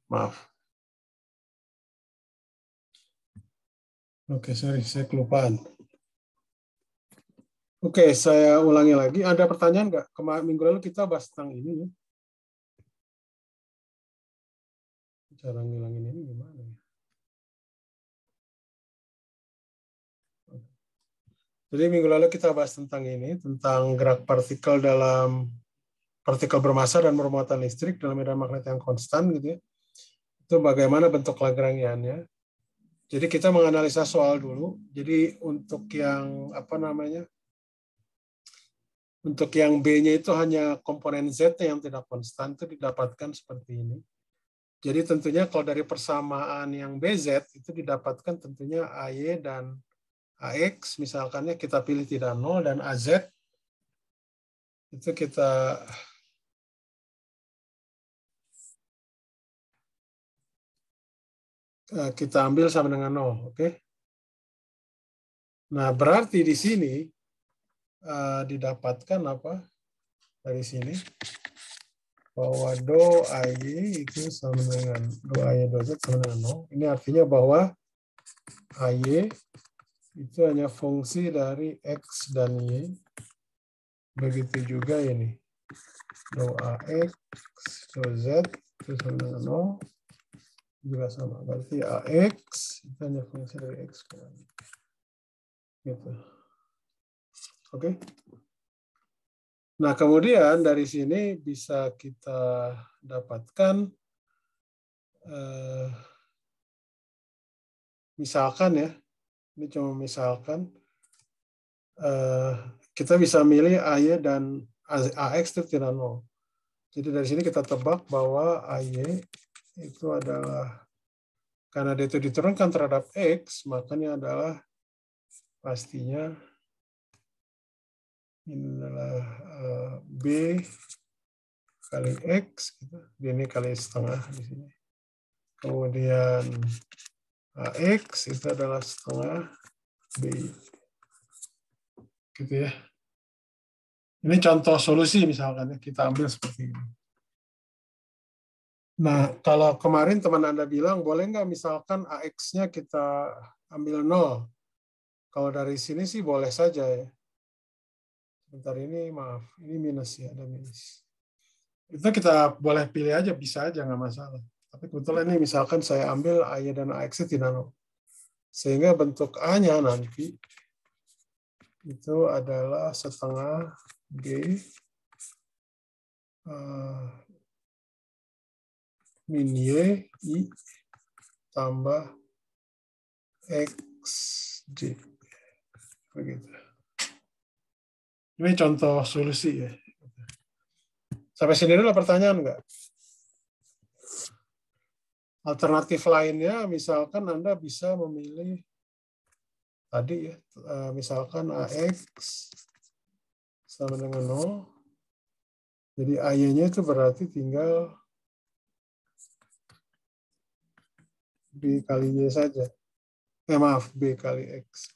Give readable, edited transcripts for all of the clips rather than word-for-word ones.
Maaf. Oke, sorry, saya kelupaan. Oke, saya ulangi lagi. Ada pertanyaan nggak? Minggu lalu kita bahas tentang ini ya. Cara ngilangin ini gimana ya? Jadi minggu lalu kita bahas tentang ini, tentang gerak partikel dalam partikel bermassa dan bermuatan listrik dalam medan magnet yang konstan gitu ya. Itu bagaimana bentuk Lagrangiannya. Jadi kita menganalisa soal dulu. Jadi untuk yang apa namanya? Untuk yang B-nya itu hanya komponen Z yang tidak konstan itu didapatkan seperti ini. Jadi tentunya kalau dari persamaan yang BZ itu didapatkan tentunya AY dan AX, misalkannya kita pilih tidak 0, dan AZ itu kita ambil sama dengan 0. Oke? Nah, berarti di sini didapatkan apa? Dari sini bahwa do AY itu sama dengan do AY do Z sama dengan 0. Ini artinya bahwa AY itu hanya fungsi dari X dan Y. Begitu juga ini. Do AX, do Z itu sama dengan 0. Juga sama. Berarti AX itu hanya fungsi dari X. Gitu. Oke. Nah, kemudian dari sini bisa kita dapatkan misalkan ya, ini cuma misalkan kita bisa milih AY dan AX itu tidak 0. Jadi dari sini kita tebak bahwa AY itu adalah, karena dia itu diturunkan terhadap X, makanya adalah pastinya ini adalah B kali X, gitu. Ini kali setengah di sini. Kemudian AX itu adalah setengah B. Gitu ya. Ini contoh solusi misalkan ya, kita ambil seperti ini. Nah, kalau kemarin teman Anda bilang, boleh nggak misalkan AX-nya kita ambil 0? Kalau dari sini sih boleh saja ya. Sebentar ini, maaf, ini minus ya, ada minus. Itu kita boleh pilih aja, bisa aja, nggak masalah. Tapi kebetulan ini misalkan saya ambil A-nya dan AX-nya tidak 0. Sehingga bentuk A-nya nanti itu adalah setengah B min Y I tambah XJ. Begitu. Ini contoh solusi ya. Sampai sini dulu pertanyaan nggak? Alternatif lainnya, misalkan Anda bisa memilih tadi ya, misalkan AX sama dengan 0. Jadi AY-nya itu berarti tinggal B kali Y saja. Maaf, B kali X.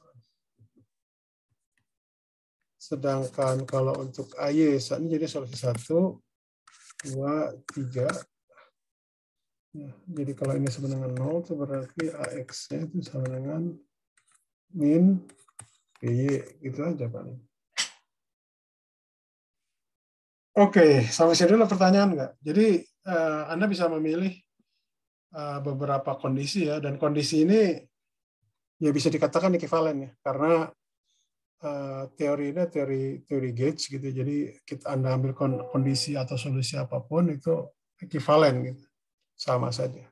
Sedangkan kalau untuk AY, ini jadi solusi 1, 2, 3. Ya, jadi kalau ini sama dengan 0, itu berarti AX-nya itu sama dengan min BY. Gitu aja paling. Oke, sampai sini dulu pertanyaan nggak? Jadi Anda bisa memilih beberapa kondisi ya, dan kondisi ini ya bisa dikatakan ekivalen ya, karena teori ini teori Gauge gitu. Jadi Anda ambil kondisi atau solusi apapun itu ekivalen gitu, sama saja.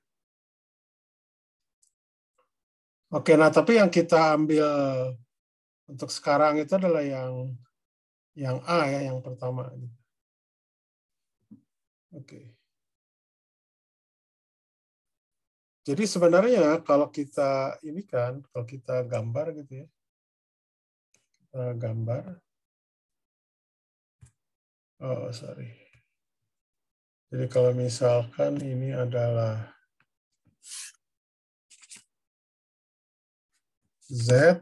Oke, nah tapi yang kita ambil untuk sekarang itu adalah yang A ya, yang pertama. Oke. Jadi sebenarnya kalau kita ini kan, kalau kita gambar gitu ya, gambar. Oh, sorry. Jadi kalau misalkan ini adalah Z,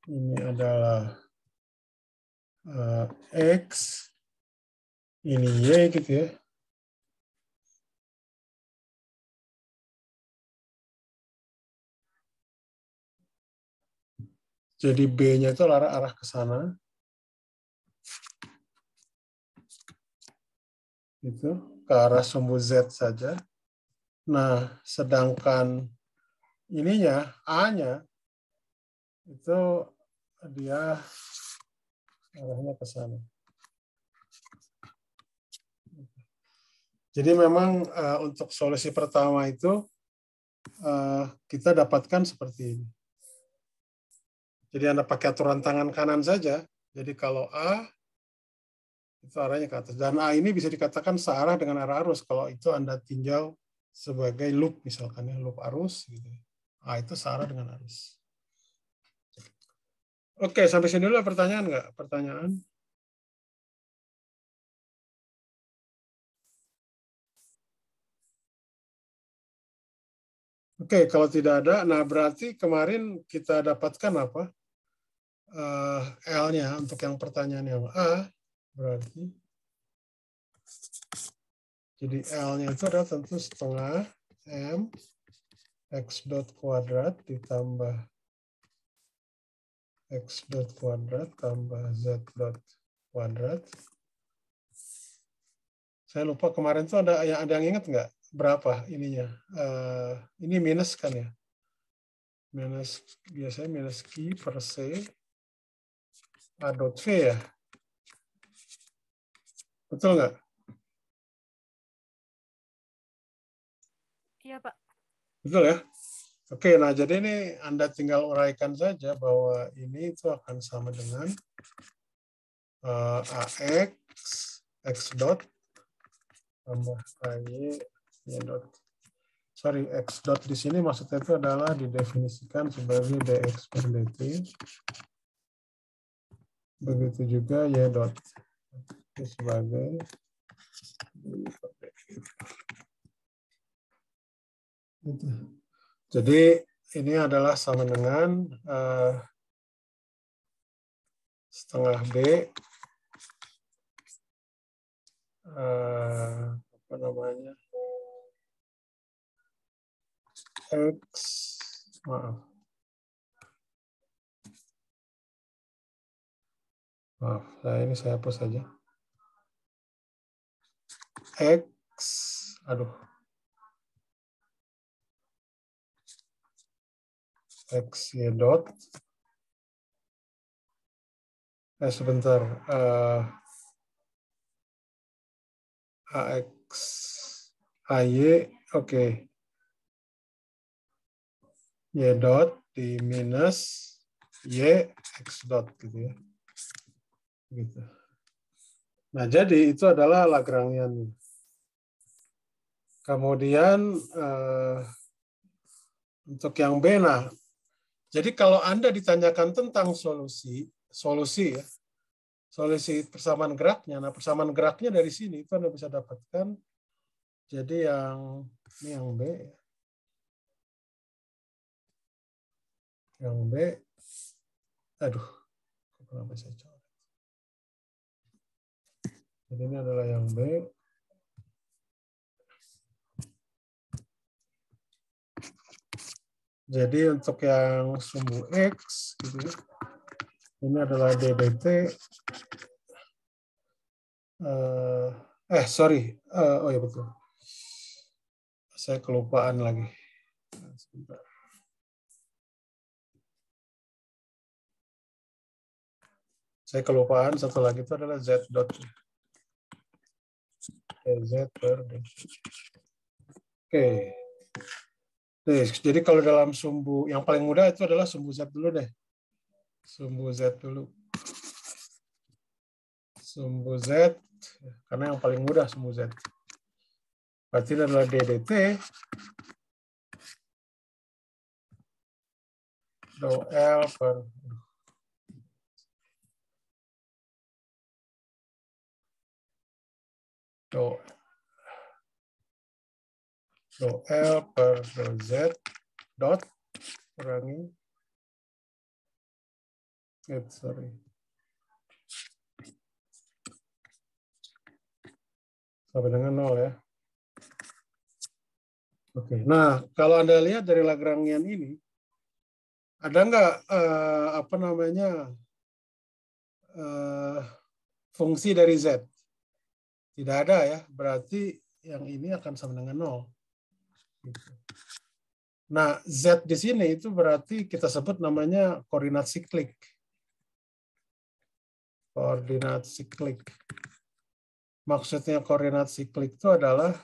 ini adalah X, ini Y gitu ya. Jadi B-nya itu arah ke sana. Itu ke arah sumbu Z saja. Nah, sedangkan ininya A-nya itu dia arahnya ke sana. Jadi memang untuk solusi pertama itu kita dapatkan seperti ini. Jadi Anda pakai aturan tangan kanan saja. Jadi kalau A itu arahnya ke atas. Dan A ini bisa dikatakan searah dengan arah arus. Kalau itu Anda tinjau sebagai loop misalkan ya, loop arus. Gitu. A itu searah dengan arus. Oke, sampai sini dulu pertanyaan nggak? Pertanyaan? Oke, kalau tidak ada, nah berarti kemarin kita dapatkan apa? L-nya untuk yang pertanyaan yang A, berarti jadi L-nya itu adalah tentu setengah M X dot kuadrat ditambah X dot kuadrat tambah Z dot kuadrat. Saya lupa kemarin tuh ada yang ingat nggak berapa ininya? Ini minus kan ya? Minus, biasanya minus Q per C A dot V ya? Betul nggak? Iya, Pak. Betul ya? Oke, nah jadi ini Anda tinggal uraikan saja bahwa ini itu akan sama dengan AX, X dot, tambah AY, Y dot. Sorry, X dot di sini maksudnya itu adalah didefinisikan sebagai dx per dt. Begitu juga Y dot. Itu sebagai itu. Jadi ini adalah sama dengan setengah B apa namanya X maaf saya hapus saja X X Y dot sebentar AX AY oke. Y dot di minus Y X dot gitu ya. Gitu. Nah, jadi itu adalah Lagrangian. Kemudian untuk yang B, nah, jadi kalau Anda ditanyakan tentang solusi ya, solusi persamaan geraknya, nah persamaan geraknya dari sini itu Anda bisa dapatkan. Jadi ini yang B, yang B, aduh, kenapa saya coret? Jadi ini adalah yang B. Jadi untuk yang sumbu X, gitu ya, ini adalah DDT. Sorry. Oh ya betul. Saya kelupaan lagi. Sebentar. Saya kelupaan satu lagi itu adalah Z dot. Z per D. Oke. Jadi kalau dalam sumbu yang paling mudah itu adalah sumbu Z dulu deh. Sumbu Z dulu. Sumbu Z, karena yang paling mudah sumbu Z. Berarti ini adalah DDT. Dou L per dou L per dou Z dot kurangi sorry. Sampai dengan 0 ya. Oke. Nah, kalau Anda lihat dari Lagrangian ini, Ada nggak apa namanya fungsi dari Z? Tidak ada ya, berarti yang ini akan sama dengan 0. Gitu. Nah, Z di sini itu berarti kita sebut namanya koordinat siklik. Koordinat siklik. Maksudnya koordinat siklik itu adalah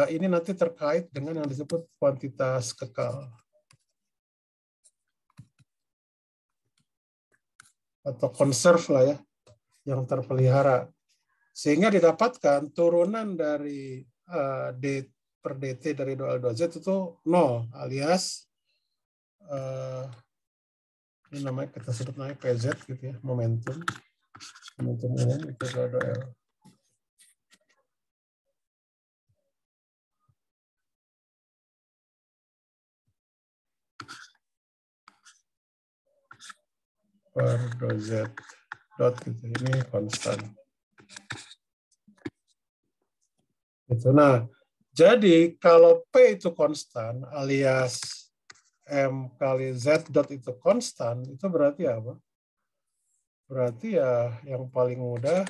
ini nanti terkait dengan yang disebut kuantitas kekal atau conserve lah ya, yang terpelihara. Sehingga didapatkan turunan dari D per DT dari 2L2Z itu 0, alias ini namanya kita sebut namanya PZ gitu ya, momentum umum itu 2L. Per 2Z dot gitu. Ini konstan. Gitu. Nah, jadi kalau P itu konstan alias M kali Z dot itu konstan, itu berarti apa? Berarti ya yang paling mudah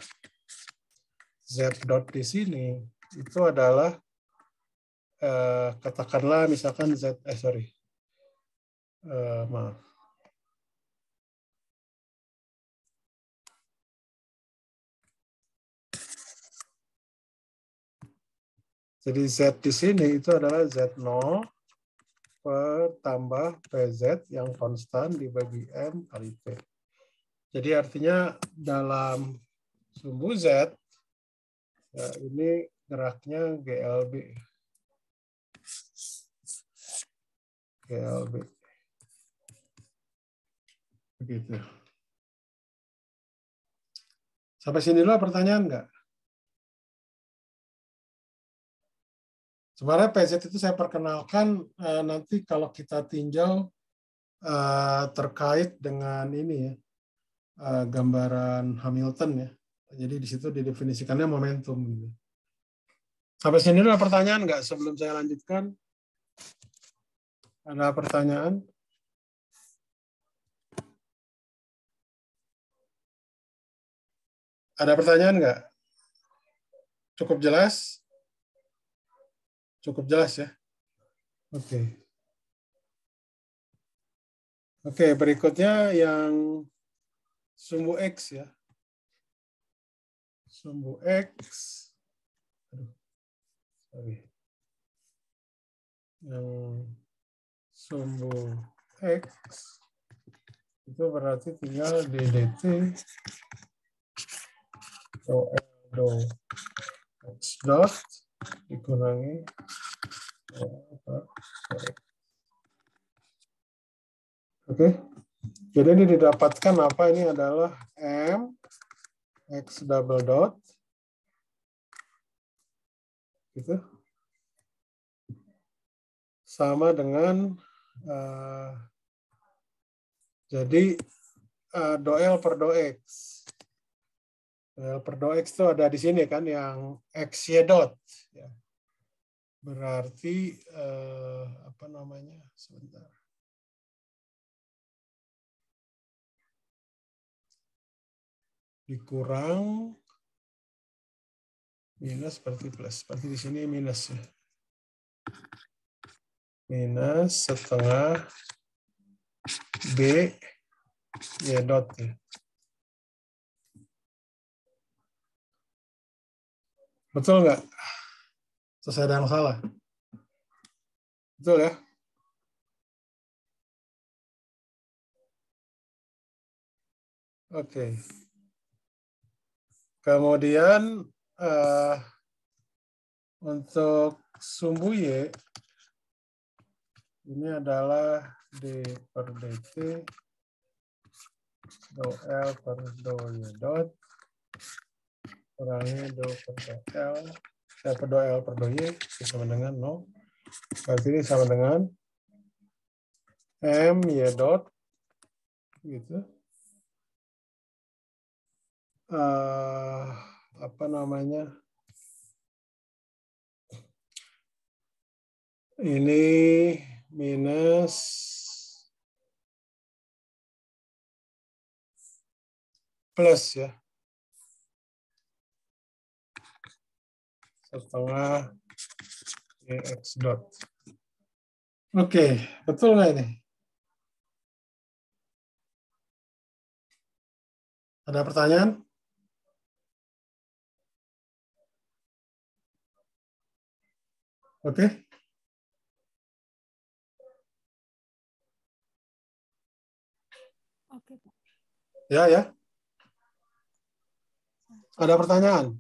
Z dot di sini itu adalah katakanlah misalkan maaf. Jadi Z di sini itu adalah Z0 per tambah PZ yang konstan dibagi M kali P. Jadi artinya dalam sumbu Z, ya ini geraknya GLB. GLB. Begitu. Sampai sini dulu pertanyaan nggak? Sebenarnya PZ itu saya perkenalkan nanti kalau kita tinjau terkait dengan ini ya, gambaran Hamilton ya. Jadi di situ didefinisikannya momentum. Gitu. Sampai sini dulu pertanyaan nggak sebelum saya lanjutkan? Ada pertanyaan? Ada pertanyaan nggak? Cukup jelas? Cukup jelas ya? Oke. Oke, berikutnya yang sumbu X ya. Sumbu X. Aduh, sorry. Yang sumbu X itu berarti tinggal DDT do X dot dikurangi Oke. Jadi ini didapatkan apa? Ini adalah M X double dot gitu sama dengan jadi do L per do X. L per do X itu ada di sini kan yang XY dot. Ya. Berarti apa namanya? Sebentar. Dikurang minus seperti plus. Seperti di sini minus ya. Minus setengah B Y dot ya. Betul nggak? Terus ada yang salah? Betul ya? Oke. Kemudian untuk sumbu Y ini adalah D per DT do L per do Y dot kurangi do per do L per do L per do Y sama dengan 0. Berarti ini sama dengan M Y dot gitu. Apa namanya? Ini minus plus ya. Setengah X dot. Oke, betul nggak ini? Ada pertanyaan? Oke. Oke, Pak. Ya. Ada pertanyaan?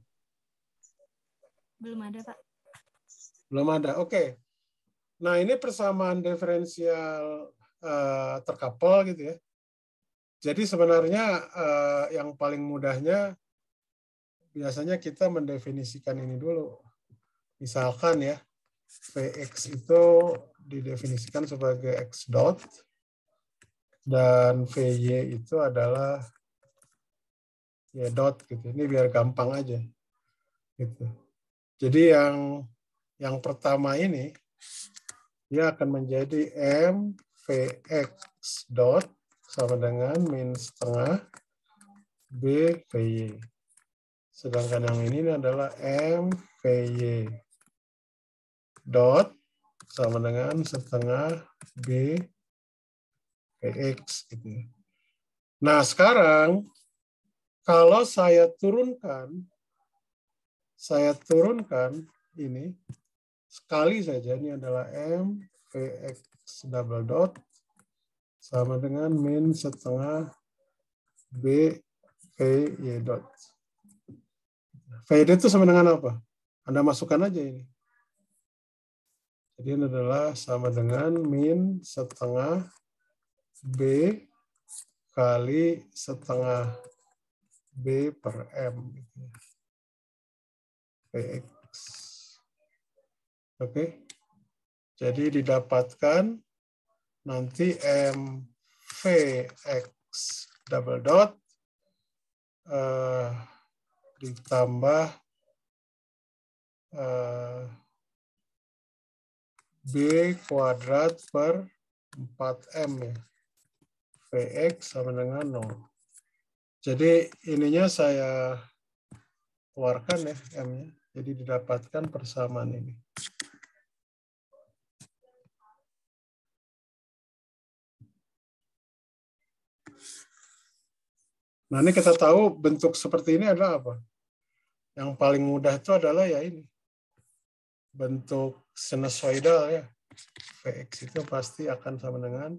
Belum ada, Pak. Belum ada. Oke. Nah, ini persamaan diferensial terkapel gitu ya. Jadi sebenarnya yang paling mudahnya biasanya kita mendefinisikan ini dulu. Misalkan ya, Vx itu didefinisikan sebagai X dot, dan Vy itu adalah Y dot gitu. Ini biar gampang aja. Gitu. Jadi yang pertama ini, dia akan menjadi M Vx dot sama dengan min setengah B Vy. Sedangkan yang ini adalah M Vy dot sama dengan setengah B Vx gitu. Nah, sekarang kalau saya turunkan ini sekali saja, ini adalah M Vx double dot sama dengan min setengah B Vy dot. Vy itu sama dengan apa? Anda masukkan aja ini. Jadi ini adalah sama dengan min setengah B kali setengah B per M. Vx. Oke. Jadi didapatkan nanti M Vx double dot ditambah B kuadrat per 4M ya. Vx sama dengan 0. Jadi ininya saya keluarkan ya M-nya. Jadi didapatkan persamaan ini. Nah, ini kita tahu bentuk seperti ini adalah apa? Yang paling mudah itu adalah ya ini. Bentuk sinusoidal ya. Vx itu pasti akan sama dengan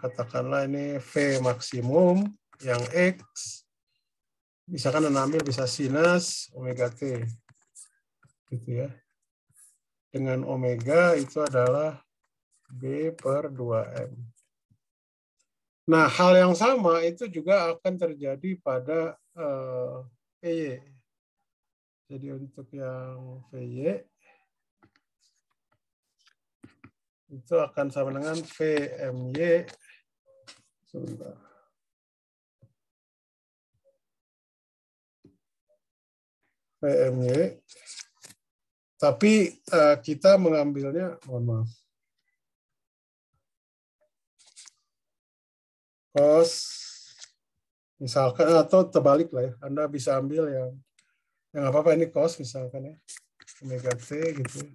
katakanlah ini V maksimum yang X. Misalkan Anda ambil bisa sinus omega T. Gitu ya. Dengan omega itu adalah B per 2M. Nah, hal yang sama itu juga akan terjadi pada Vy. Jadi untuk yang Vy itu akan sama dengan Vmy. Sebentar. Vmy. Tapi kita mengambilnya, mohon maaf. Cos, misalkan, atau terbalik lah ya. Anda bisa ambil yang apa-apa ini cos misalkan ya. Omega T gitu.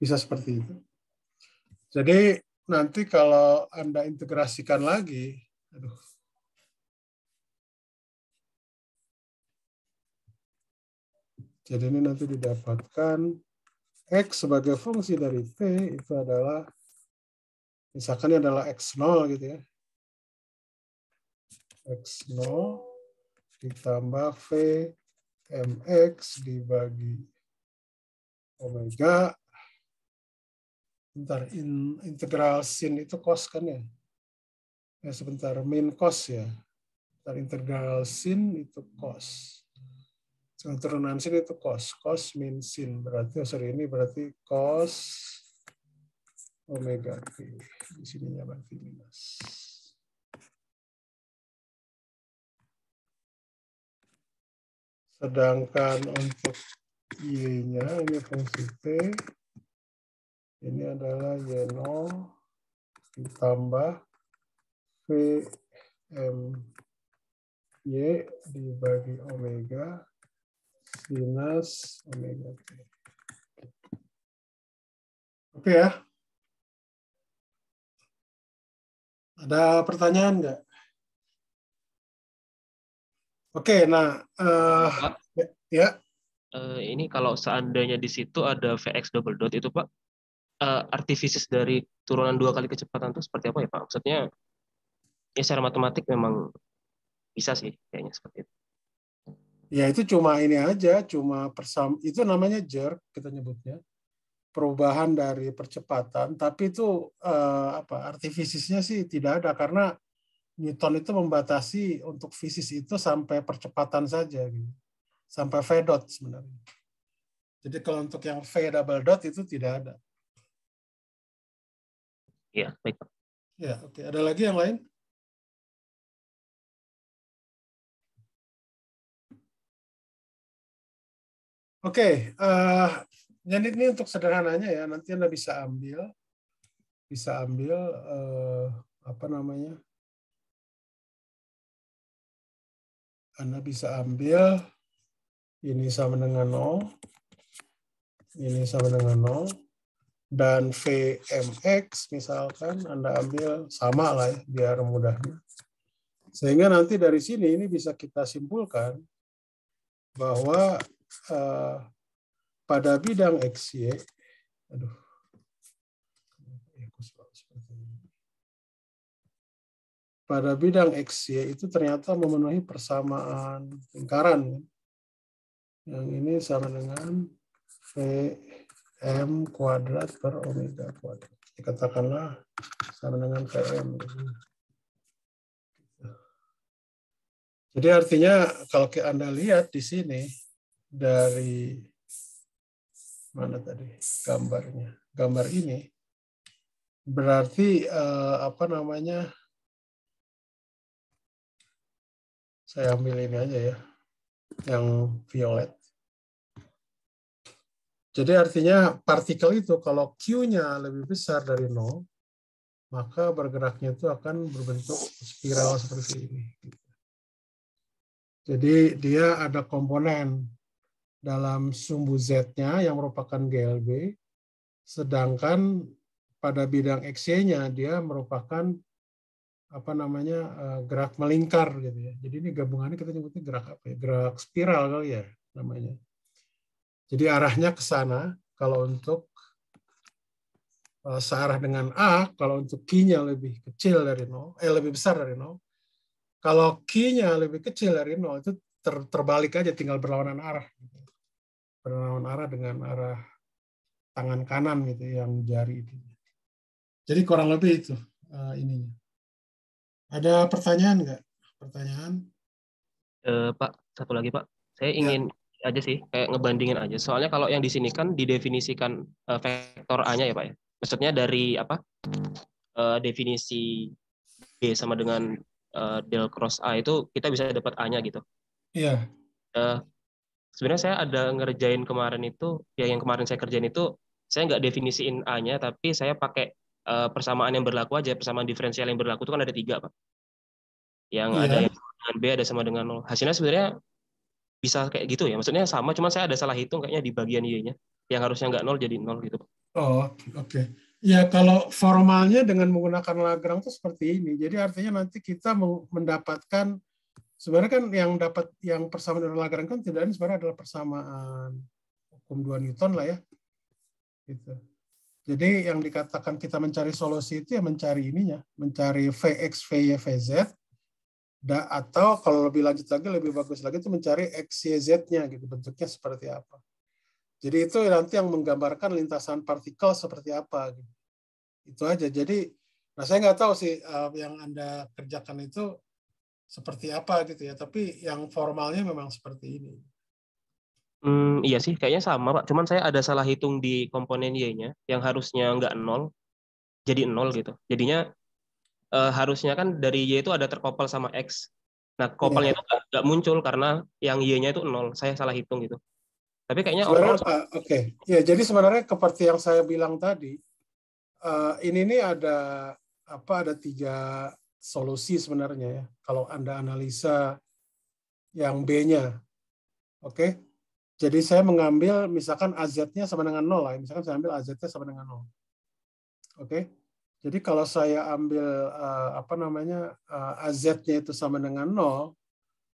Bisa seperti itu. Jadi nanti kalau Anda integrasikan lagi, jadi ini nanti didapatkan X sebagai fungsi dari T itu adalah, misalkan ini adalah X0 gitu ya. X0 ditambah V MX dibagi omega. Bentar, integral sin itu cos kan ya? Ya sebentar, min cos ya. Bentar, integral sin itu cos. Turunan sin itu cos. Cos min sin. Berarti, ini berarti cos omega T. Di sininya berarti minus. Sedangkan untuk Y-nya, ini fungsi T. Ini adalah Y0 ditambah VM Y dibagi omega minus omega T. Oke ya. Ada pertanyaan nggak? Oke, nah Pak, ya. ini kalau seandainya di situ ada Vx double dot itu Pak, artifisis dari turunan 2 kali kecepatan itu seperti apa ya Pak? Maksudnya ya secara matematik memang bisa sih kayaknya seperti itu. Ya itu cuma ini aja, cuma itu namanya jerk kita nyebutnya. Perubahan dari percepatan, tapi itu artifisisnya sih tidak ada karena Newton itu membatasi untuk fisis itu sampai percepatan saja, gitu. Sampai v dot sebenarnya. Jadi kalau untuk yang v double dot itu tidak ada. Iya, baik Pak. Ya, oke. Ada lagi yang lain? Oke, jadi ini untuk sederhananya ya, nanti Anda bisa ambil apa namanya? Anda bisa ambil ini sama dengan 0, ini sama dengan 0, dan Vmx misalkan Anda ambil sama lah ya, biar mudahnya. Sehingga nanti dari sini ini bisa kita simpulkan bahwa pada bidang XY, pada bidang XY itu ternyata memenuhi persamaan lingkaran. Yang ini sama dengan Vm kuadrat per omega kuadrat. Dikatakanlah sama dengan Vm. Jadi artinya kalau Anda lihat di sini dari mana tadi gambarnya, gambar ini berarti apa namanya? Saya ambil ini aja ya, yang violet. Jadi artinya partikel itu kalau Q-nya lebih besar dari 0, maka bergeraknya itu akan berbentuk spiral seperti ini. Jadi dia ada komponen dalam sumbu Z-nya yang merupakan GLB, sedangkan pada bidang XY-nya dia merupakan apa namanya gerak melingkar gitu ya. Jadi ini gabungannya kita nyebutnya gerak apa ya? Gerak spiral kali ya namanya. Jadi arahnya ke sana kalau untuk searah dengan A, kalau untuk Q-nya lebih kecil dari 0, lebih besar dari 0. Kalau Q-nya lebih kecil dari 0 itu terbalik aja, tinggal berlawanan arah. Berlawanan arah dengan arah tangan kanan gitu yang jari itu. Jadi kurang lebih itu ininya. Ada pertanyaan nggak? Pertanyaan? Pak, satu lagi Pak. Saya Ya. ingin aja sih kayak ngebandingin aja. Soalnya kalau yang di sini kan didefinisikan vektor A-nya ya Pak ya. Maksudnya dari apa? Definisi B sama dengan del cross A itu kita bisa dapat A-nya gitu. Iya. Sebenarnya saya ada ngerjain kemarin itu, ya yang kemarin saya kerjain itu, saya nggak definisiin A-nya, tapi saya pakai persamaan yang berlaku aja, persamaan diferensial yang berlaku itu kan ada 3, Pak. Yang ada Iya. yang sama dengan B, ada sama dengan 0. Hasilnya sebenarnya bisa kayak gitu ya, maksudnya sama, cuman saya ada salah hitung kayaknya di bagian Y-nya, yang harusnya nggak 0 jadi 0 gitu, Pak. Oh, oke. Ya, kalau formalnya dengan menggunakan Lagrange itu seperti ini. Jadi artinya nanti kita mendapatkan, sebenarnya kan yang persamaan dengan Lagrange kan tidak ini sebenarnya adalah persamaan hukum 2 Newton lah ya. Gitu. Jadi yang dikatakan kita mencari solusi itu ya mencari ininya, mencari Vx, Vy, Vz, atau kalau lebih lanjut lagi, lebih bagus lagi itu mencari X, Y, Z-nya gitu, bentuknya seperti apa. Jadi itu nanti yang menggambarkan lintasan partikel seperti apa. Gitu. Itu aja. Jadi, nah saya nggak tahu sih yang Anda kerjakan itu seperti apa gitu ya. Tapi yang formalnya memang seperti ini. Iya sih, kayaknya sama, Pak. Cuman saya ada salah hitung di komponen Y-nya, yang harusnya nggak 0, jadi 0 gitu. Jadinya harusnya kan dari Y itu ada terkopel sama X. Nah, kopelnya Ya. itu nggak muncul karena yang Y-nya itu 0. Saya salah hitung gitu. Tapi kayaknya overall Sebenarnya, oke. Ya, jadi sebenarnya seperti yang saya bilang tadi, ini nih ada 3 solusi sebenarnya ya. Kalau Anda analisa yang B-nya. Oke. Jadi saya mengambil misalkan AZ-nya sama dengan 0 lah. Misalkan saya ambil AZ-nya sama dengan 0. Oke. Jadi kalau saya ambil AZ-nya itu sama dengan 0,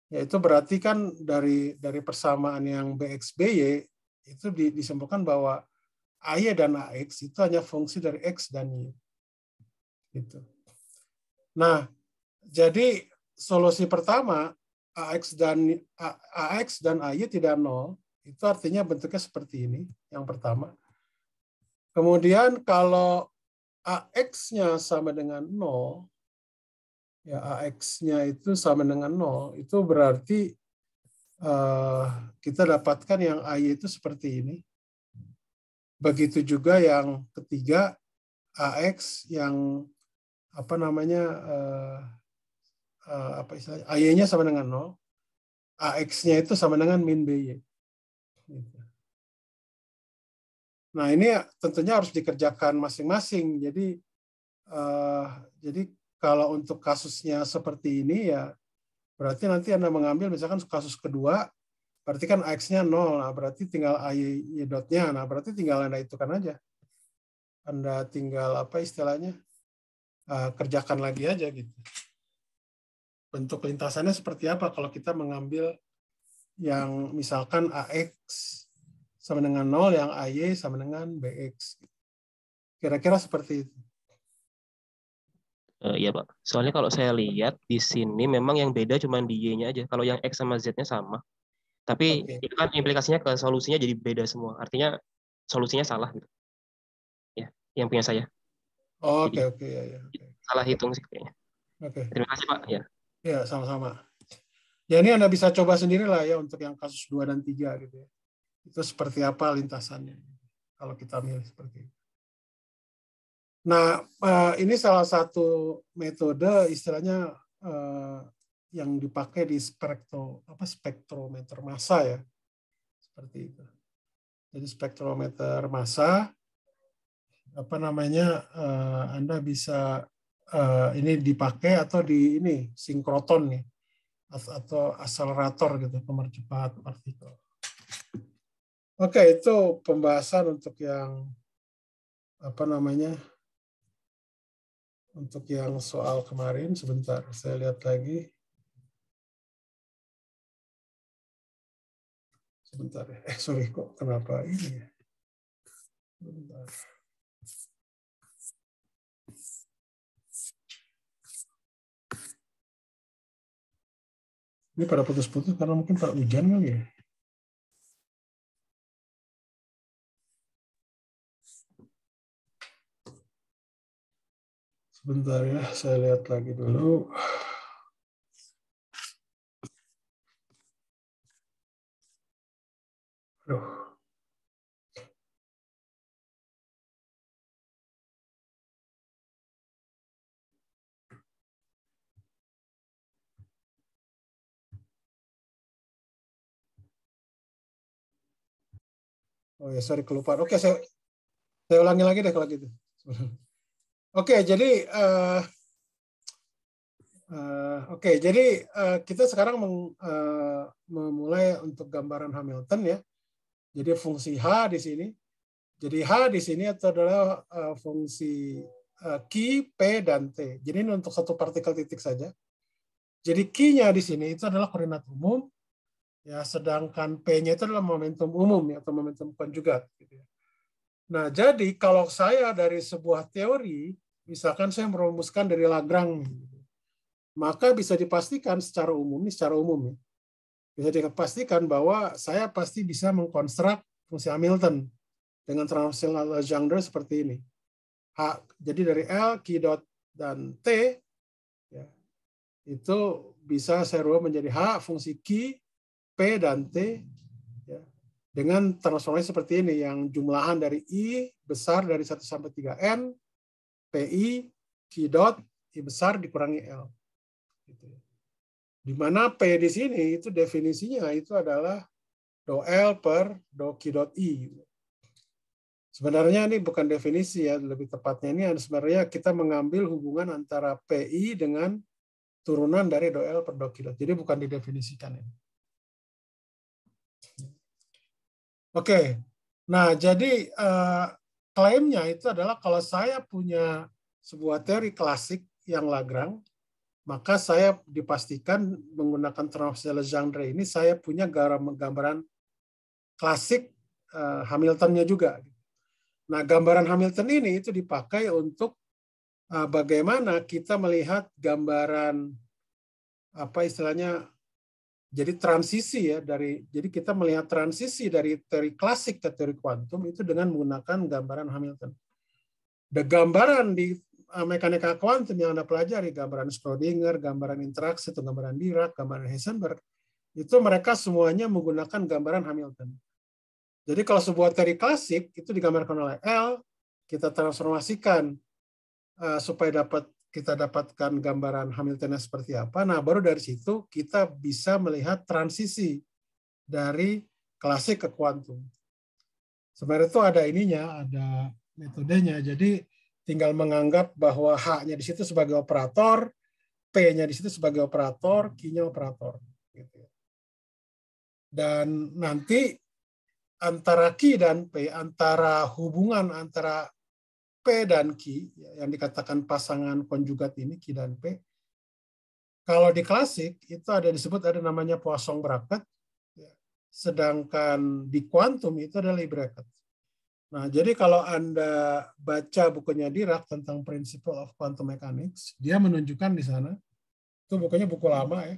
ya itu berarti kan dari persamaan yang BX BY itu disimpulkan bahwa AY dan AX itu hanya fungsi dari X dan Y. Gitu. Nah, jadi solusi pertama AX dan AY tidak 0, itu artinya bentuknya seperti ini, yang pertama. Kemudian kalau AX-nya sama dengan 0, ya AX-nya itu sama dengan 0, itu berarti kita dapatkan yang AY itu seperti ini. Begitu juga yang ketiga, AX yang AY-nya sama dengan 0, AX-nya itu sama dengan min BY. Nah, ini tentunya harus dikerjakan masing-masing. Jadi kalau untuk kasusnya seperti ini, ya berarti nanti Anda mengambil misalkan kasus kedua, berarti kan AX-nya 0, nah berarti tinggal AY dotnya, nah berarti tinggal Anda itukan aja. Anda tinggal kerjakan lagi aja gitu. Bentuk lintasannya seperti apa kalau kita mengambil yang misalkan AX sama dengan 0, yang AY sama dengan BX. Kira-kira seperti itu. Iya Pak. Soalnya kalau saya lihat di sini memang yang beda cuma di Y-nya aja. Kalau yang X sama Z-nya sama. Tapi itu kan implikasinya ke solusinya jadi beda semua. Artinya solusinya salah gitu. Ya, yang punya saya. Oke. Salah hitung sih kayaknya. Oke. Terima kasih Pak. Ya. Ya, sama-sama. Ya, ini Anda bisa coba sendiri lah ya untuk yang kasus 2 dan 3 gitu ya. Itu seperti apa lintasannya kalau kita milih seperti itu. Nah, ini salah satu metode istilahnya yang dipakai di spektrometer massa ya. Seperti itu. Jadi spektrometer massa Anda bisa ini dipakai atau di ini sinkroton nih atau akselerator gitu, pemercepat partikel. Oke, itu pembahasan untuk yang untuk yang soal kemarin. Sebentar, saya lihat lagi. Sebentar ya. Sorry kok kenapa ini ya? Sebentar. Ini pada putus-putus karena mungkin pada hujan kali ya. Sebentar ya, saya lihat lagi dulu. Aduh. Oh ya, sorry kelupaan. Oke, saya ulangi lagi deh kalau gitu. Oke, jadi kita sekarang memulai untuk gambaran Hamilton ya. Jadi fungsi H di sini. Jadi H di sini itu adalah fungsi Q, P, dan T. Jadi ini untuk satu partikel titik saja. Jadi Q-nya di sini itu adalah koordinat umum, ya, sedangkan P-nya itu adalah momentum umum ya, atau momentum konjugat. Gitu ya. Nah, jadi kalau saya dari sebuah teori, misalkan saya merumuskan dari Lagrange, maka bisa dipastikan secara umum ya, bisa dipastikan bahwa saya pasti bisa mengkonstruk fungsi Hamilton dengan transformasi Legendre seperti ini. Jadi dari L, Q dot, dan T, ya, itu bisa saya rubah menjadi H fungsi Q, P, dan T, ya, dengan transformasi seperti ini, yang jumlahan dari I besar dari 1 sampai 3N, PI, Q dot, I besar dikurangi L. Di mana P di sini itu definisinya itu adalah do L per do Q dot I. Sebenarnya ini bukan definisi ya, lebih tepatnya ini sebenarnya kita mengambil hubungan antara PI dengan turunan dari do L per do Q dot. Jadi bukan didefinisikan ini. Oke. Nah, jadi klaimnya itu adalah kalau saya punya sebuah teori klasik yang Lagrange, maka saya dipastikan menggunakan transformasi Legendre ini saya punya gambaran klasik Hamiltonnya juga. Nah, gambaran Hamilton ini itu dipakai untuk bagaimana kita melihat gambaran apa istilahnya, jadi transisi ya jadi kita melihat transisi dari teori klasik ke teori kuantum itu dengan menggunakan gambaran Hamilton. Gambaran di mekanika kuantum yang Anda pelajari, gambaran Schrödinger, gambaran interaksi atau gambaran Dirac, gambaran Heisenberg, itu mereka semuanya menggunakan gambaran Hamilton. Jadi kalau sebuah teori klasik itu digambarkan oleh L, kita transformasikan supaya kita dapatkan gambaran Hamiltonnya seperti apa. Nah, baru dari situ kita bisa melihat transisi dari klasik ke kuantum. Sebenarnya itu ada ininya, ada metodenya. Jadi tinggal menganggap bahwa H-nya di situ sebagai operator, P-nya di situ sebagai operator, Q-nya operator. Dan nanti antara Q dan P, antara hubungan antara P dan Q, yang dikatakan pasangan konjugat ini, Q dan P, kalau di klasik itu disebut ada namanya Poisson bracket, sedangkan di kuantum itu ada Lie bracket. Nah, jadi kalau Anda baca bukunya Dirac tentang Principle of Quantum Mechanics, dia menunjukkan di sana, itu bukunya buku lama ya.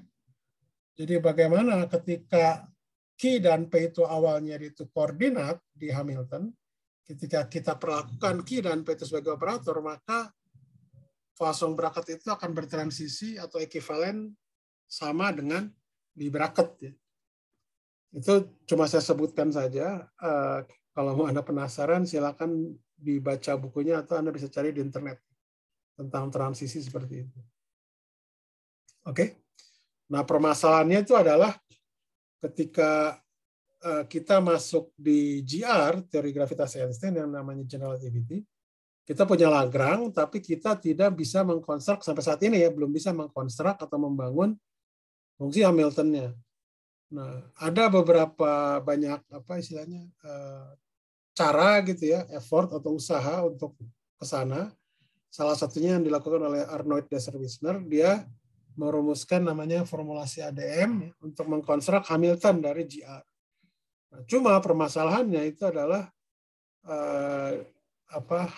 Jadi bagaimana ketika Q dan P itu awalnya itu koordinat di Hamilton, ketika kita perlakukan Q dan P itu sebagai operator, maka Poisson bracket itu akan bertransisi atau ekivalen sama dengan Lie bracket. Ya. Itu cuma saya sebutkan saja. Kalau mau Anda penasaran, silakan dibaca bukunya atau Anda bisa cari di internet tentang transisi seperti itu. Oke. Nah, permasalahannya itu adalah ketika kita masuk di GR, teori gravitasi Einstein yang namanya general relativity, kita punya Lagrange, tapi kita tidak bisa mengkonstruk sampai saat ini ya, belum bisa mengkonstruk atau membangun fungsi Hamiltonnya. Nah, ada beberapa banyak apa istilahnya cara gitu ya, effort atau usaha untuk ke sana. Salah satunya yang dilakukan oleh Arnold Dasser-Wisner, dia merumuskan namanya formulasi ADM ya, untuk mengkonstruk Hamilton dari GR. Nah, cuma permasalahannya itu adalah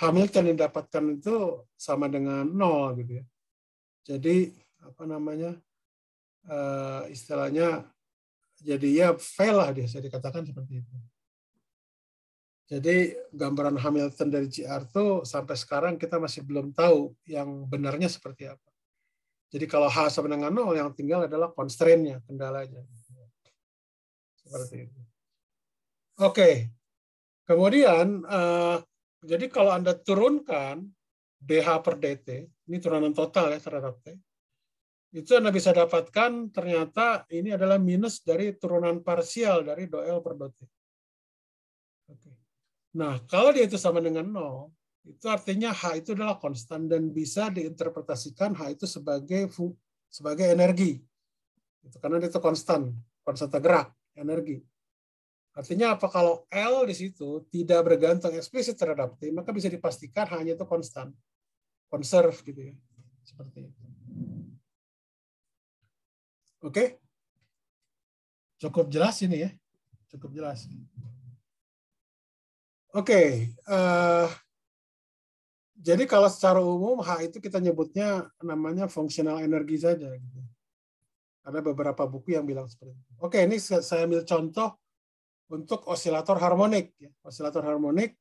Hamilton yang didapatkan itu sama dengan 0 gitu ya. Jadi apa namanya istilahnya jadi ya fail lah dia, saya dikatakan seperti itu. Jadi gambaran Hamilton dari GR itu sampai sekarang kita masih belum tahu yang benarnya seperti apa. Jadi kalau H sama dengan 0 yang tinggal adalah constraint-nya, kendalanya. Seperti itu. Oke. Kemudian jadi kalau Anda turunkan dH per dt, ini turunan total ya terhadap T, itu Anda bisa dapatkan ternyata ini adalah minus dari turunan parsial dari dou L per dou T. Oke. Nah, kalau dia itu sama dengan 0, itu artinya H itu adalah konstan dan bisa diinterpretasikan H itu sebagai energi. Itu karena itu konstan gerak, energi. Artinya apa kalau L di situ tidak bergantung eksplisit terhadap T, maka bisa dipastikan hanya itu konstan. Conserve gitu ya. Seperti itu. Oke? Cukup jelas ini ya. Cukup jelas. Oke. Jadi kalau secara umum H itu kita nyebutnya namanya functional energy saja. Gitu. Ada beberapa buku yang bilang seperti itu. Oke, ini saya ambil contoh untuk osilator harmonik. Osilator harmonik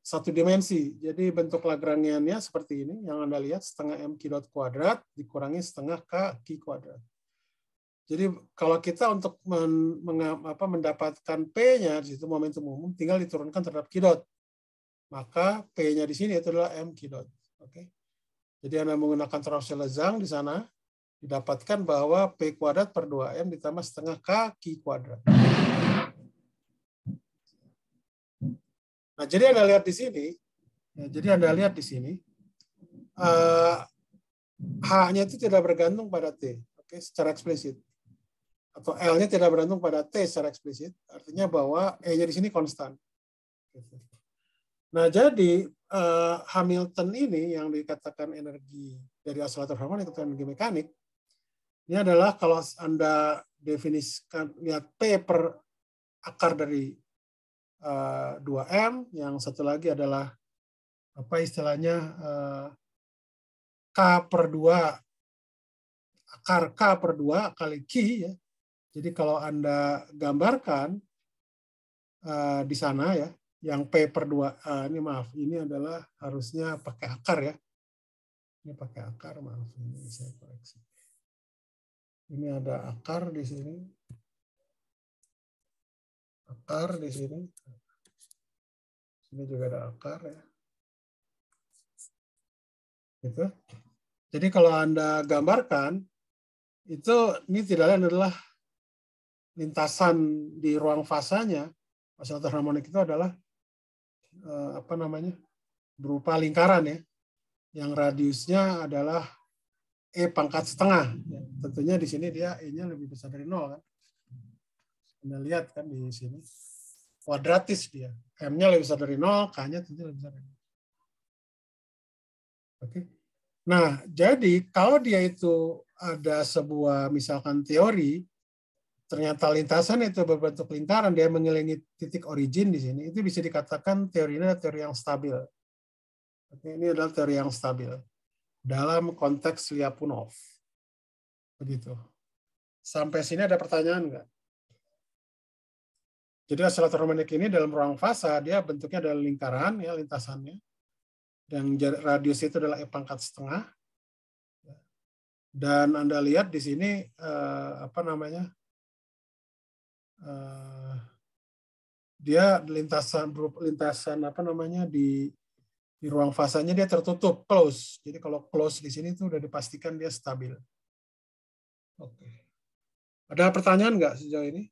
satu dimensi. Jadi bentuk Lagrangiannya seperti ini, yang Anda lihat setengah m q dot kuadrat dikurangi setengah k q kuadrat. Jadi kalau kita untuk mendapatkan P-nya di situ momentum umum, tinggal diturunkan terhadap q dot. Maka P-nya di sini itu adalah m q dot. Oke. Jadi Anda menggunakan transformasi Legendre di sana, didapatkan bahwa P kuadrat per 2M ditambah setengah K Q kuadrat. Nah, jadi Anda lihat di sini, H-nya itu tidak bergantung pada T, oke, secara eksplisit. atau L-nya tidak bergantung pada T secara eksplisit, artinya bahwa E-nya di sini konstan. Nah, jadi Hamilton ini yang dikatakan energi dari oscillator harmonik atau energi mekanik, ini adalah kalau Anda definisikan, lihat P per akar dari 2M, yang satu lagi adalah apa istilahnya K per 2, akar K per 2 kali Q ya. Jadi kalau Anda gambarkan di sana ya, yang P per 2, ini maaf, ini adalah harusnya pakai akar ya. Ini pakai akar, maaf, ini saya koreksi. Ini ada akar di sini. Akar di sini. Sini juga ada akar ya. Gitu. Jadi kalau Anda gambarkan, itu ini tidak lain adalah lintasan di ruang fasanya. Oscillator harmonik itu adalah apa namanya, berupa lingkaran ya, yang radiusnya adalah E pangkat setengah. Ya, tentunya di sini dia E-nya lebih besar dari 0 kan. Anda lihat kan di sini kuadratis dia. M-nya lebih besar dari 0, K-nya tentu lebih besar dari 0. Oke. Nah, jadi kalau dia itu ada sebuah misalkan teori, ternyata lintasan itu berbentuk lingkaran, dia mengelilingi titik origin di sini, itu bisa dikatakan teori ini adalah teori yang stabil. Oke, ini adalah teori yang stabil dalam konteks Lyapunov. Begitu. Sampai sini ada pertanyaan nggak? Jadi oscillator harmonik ini dalam ruang fasa dia bentuknya adalah lingkaran ya, lintasannya. Dan radius itu adalah E pangkat setengah. Dan Anda lihat di sini apa namanya? Dia lintasan apa namanya di ruang fasanya dia tertutup, close. Jadi kalau close di sini itu udah dipastikan dia stabil. Oke. Ada pertanyaan nggak sejauh ini?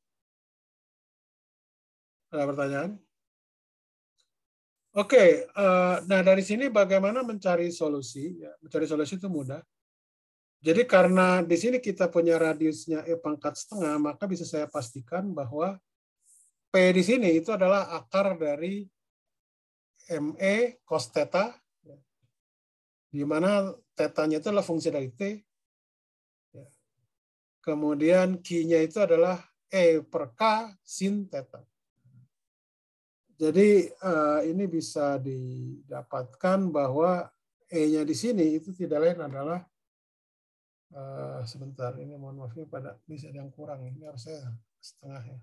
Ada pertanyaan? Oke, nah dari sini bagaimana mencari solusi? Ya, mencari solusi itu mudah. Jadi karena di sini kita punya radiusnya E pangkat setengah, maka bisa saya pastikan bahwa P di sini itu adalah akar dari ME cos theta, di mana tetanya itu adalah fungsi dari T. Kemudian Q-nya itu adalah E per K sin theta. Jadi ini bisa didapatkan bahwa E-nya di sini itu tidak lain adalah sebentar, ini mohon maaf pada bisa ada yang kurang, ini harusnya setengah ya.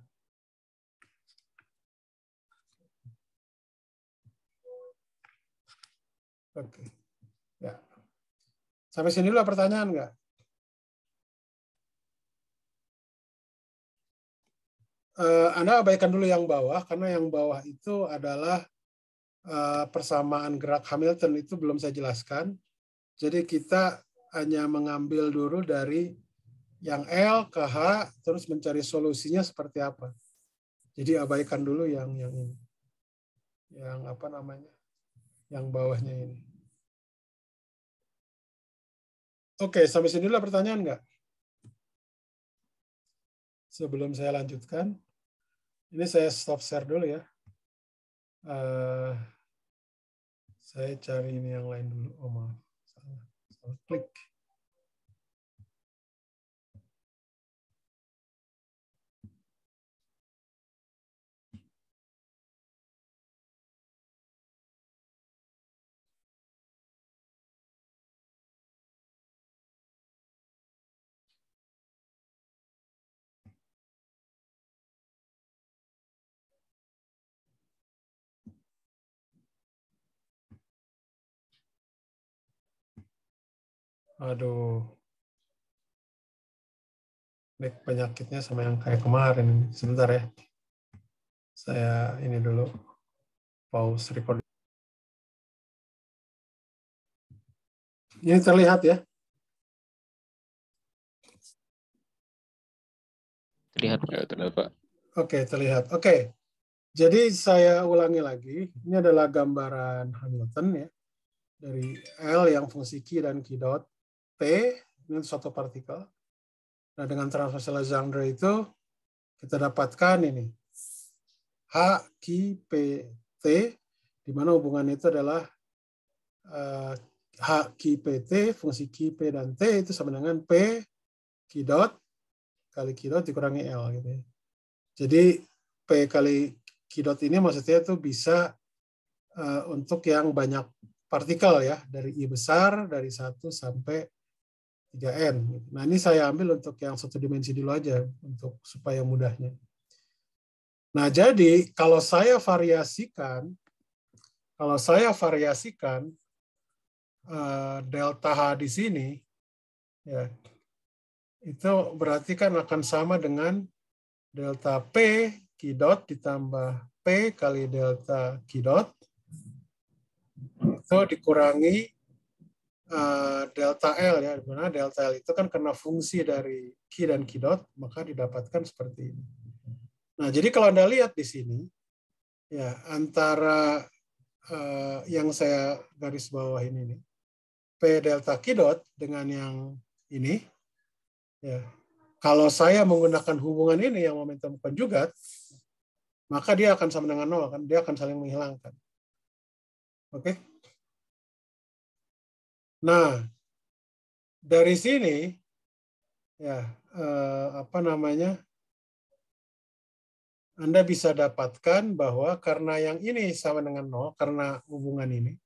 Oke, ya. Sampai sini dulu pertanyaan nggak? Anda abaikan dulu yang bawah, karena yang bawah itu adalah persamaan gerak Hamilton, itu belum saya jelaskan. Jadi kita hanya mengambil dulu dari yang L ke H, terus mencari solusinya seperti apa. Jadi abaikan dulu yang ini. Yang apa namanya? Yang bawahnya ini. Oke, sampai sini dulu pertanyaan nggak? Sebelum saya lanjutkan, ini saya stop share dulu ya. Saya cari ini yang lain dulu. Oh maaf, salah klik. Aduh, ini penyakitnya sama yang kayak kemarin. Sebentar ya. Saya ini dulu pause recording. Ini terlihat ya? Terlihat. Ya, terlihat, Pak. Oke, terlihat. Oke. Jadi saya ulangi lagi. Ini adalah gambaran Hamilton ya. Dari L yang fungsi Q dan Q dot T, ini suatu partikel. Nah, dengan transformasi Legendre itu kita dapatkan ini H, Q, P, T, di mana hubungannya itu adalah H, Q, P, T, fungsi Q, P, dan T itu sama dengan P, Q dot, kali Q dot dikurangi L. Gitu ya. Jadi P kali Q dot ini maksudnya itu bisa untuk yang banyak partikel ya, dari I besar, dari 1 sampai 3N. Nah, ini saya ambil untuk yang satu dimensi dulu aja, untuk supaya mudahnya. Nah, jadi kalau saya variasikan delta H di sini, ya, itu berarti kan akan sama dengan delta P Q dot ditambah P kali delta Q dot itu dikurangi delta L ya, di mana delta L itu kan karena fungsi dari Q dan Q dot, maka didapatkan seperti ini. Nah, jadi kalau Anda lihat di sini, ya antara yang saya garis bawah ini nih, P delta Q dot dengan yang ini, ya kalau saya menggunakan hubungan ini yang momentum konjugat, maka dia akan sama dengan 0, kan? Dia akan saling menghilangkan. Oke? Nah, dari sini, ya Anda bisa dapatkan bahwa karena yang ini sama dengan 0, karena hubungan ini,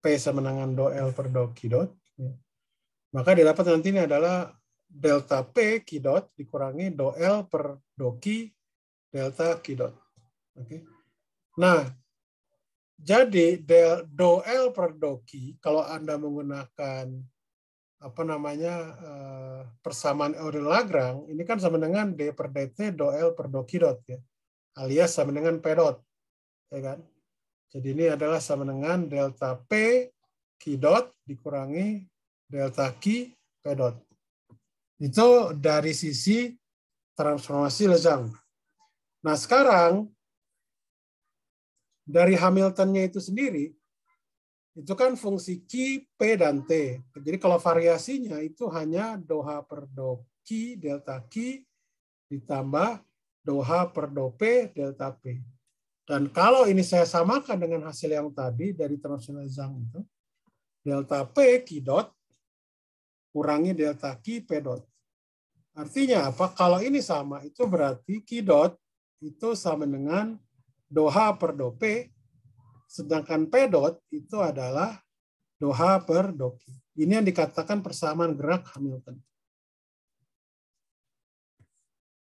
P sama dengan do L per do Q dot, ya, maka didapat nanti ini adalah delta P Q dot dikurangi do L per do Q delta Q dot. Oke. Nah, jadi do L per do Q, kalau Anda menggunakan persamaan Euler-Lagrange, ini kan sama dengan D per dt do L per do Q dot ya, alias sama dengan P dot, ya kan? Jadi ini adalah sama dengan delta P Q dot dikurangi delta Q P dot. Itu dari sisi transformasi Legendre. Nah, sekarang dari Hamiltonnya itu sendiri, itu kan fungsi Q, P, dan T. Jadi kalau variasinya itu hanya do H per do Q delta Q ditambah do H per do P delta P. Dan kalau ini saya samakan dengan hasil yang tadi dari transformasi Legendre itu, delta P Q dot kurangi delta Q P dot. Artinya apa? Kalau ini sama, itu berarti Q dot itu sama dengan do H per do P, sedangkan P dot itu adalah do H per do Q. Ini yang dikatakan persamaan gerak Hamilton.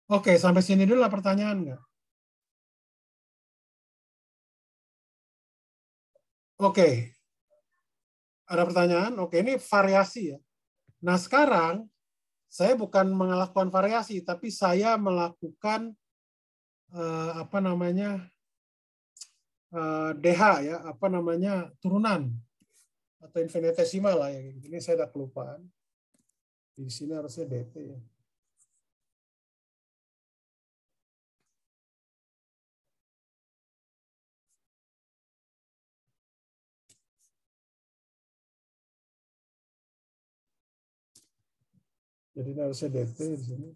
Oke, sampai sini dulu lah pertanyaan nggak? Oke, ada pertanyaan? Oke, ini variasi ya. Nah, sekarang saya bukan melakukan variasi, tapi saya melakukan DH ya, turunan atau infinitesimal lah ya. Ini saya udah kelupaan. Di sini harusnya DT ya. Jadi ini harusnya DT di sini.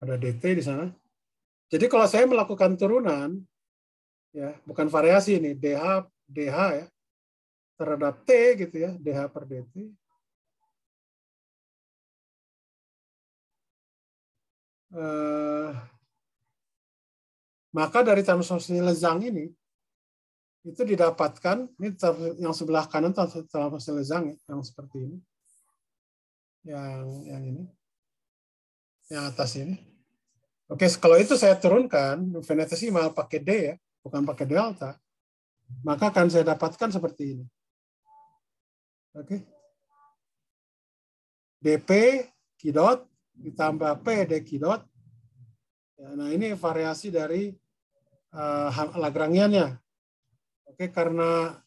Ada DT di sana. Jadi kalau saya melakukan turunan, ya bukan variasi ini, DH ya, terhadap T gitu ya, DH per DT. Maka dari transformasi Legendre ini, itu didapatkan, ini yang sebelah kanan transformasi Legendre yang seperti ini. Yang ini. Yang atas ini. Oke, kalau itu saya turunkan infinitesimal pakai D ya, bukan pakai delta, maka akan saya dapatkan seperti ini. Oke. dP Q dot ditambah P D Q dot. Nah, ini variasi dari Lagrangiannya. Oke, karena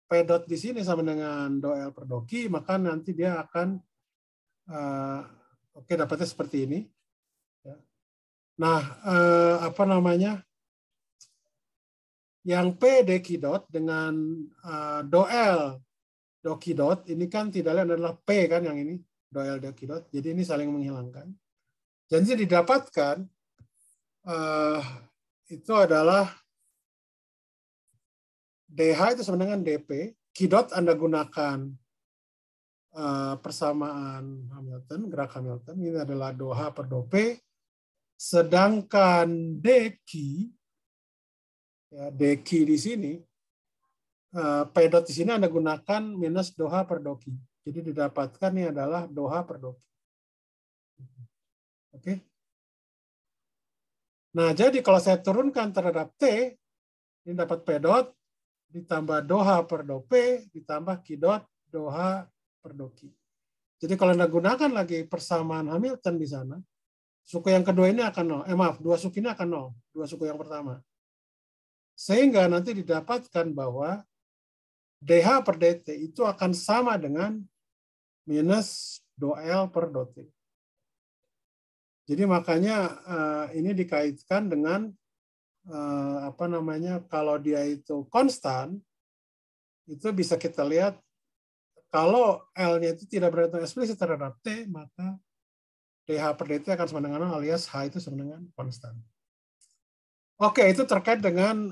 P dot di sini sama dengan do L per do Q, maka nanti dia akan dapatnya seperti ini. Nah, yang P D Q dot dengan do L do Q dot ini kan tidak lain adalah P kan yang ini. do L do Q dot. Jadi ini saling menghilangkan. Jadi didapatkan itu adalah DH itu sama dengan DP. Q dot Anda gunakan persamaan Hamilton, gerak Hamilton. Ini adalah do H per do P. Sedangkan DQ, ya, DQ di sini, P dot di sini Anda gunakan minus do H per do Q. Jadi didapatkan ini adalah do H per do Q. Oke. Nah, jadi kalau saya turunkan terhadap T, ini dapat P dot, ditambah do H per do P, ditambah Q dot do H per do Q. Jadi kalau Anda gunakan lagi persamaan Hamilton di sana, suku yang kedua ini akan 0. Maaf, dua suku ini akan 0. Dua suku yang pertama. Sehingga nanti didapatkan bahwa DH per DT itu akan sama dengan minus do L per do T. Jadi makanya ini dikaitkan dengan kalau dia itu konstan, itu bisa kita lihat kalau L-nya itu tidak berarti eksplisit terhadap T, maka DH per DT akan sama dengan 0 alias H itu sama dengan konstan. Oke, itu terkait dengan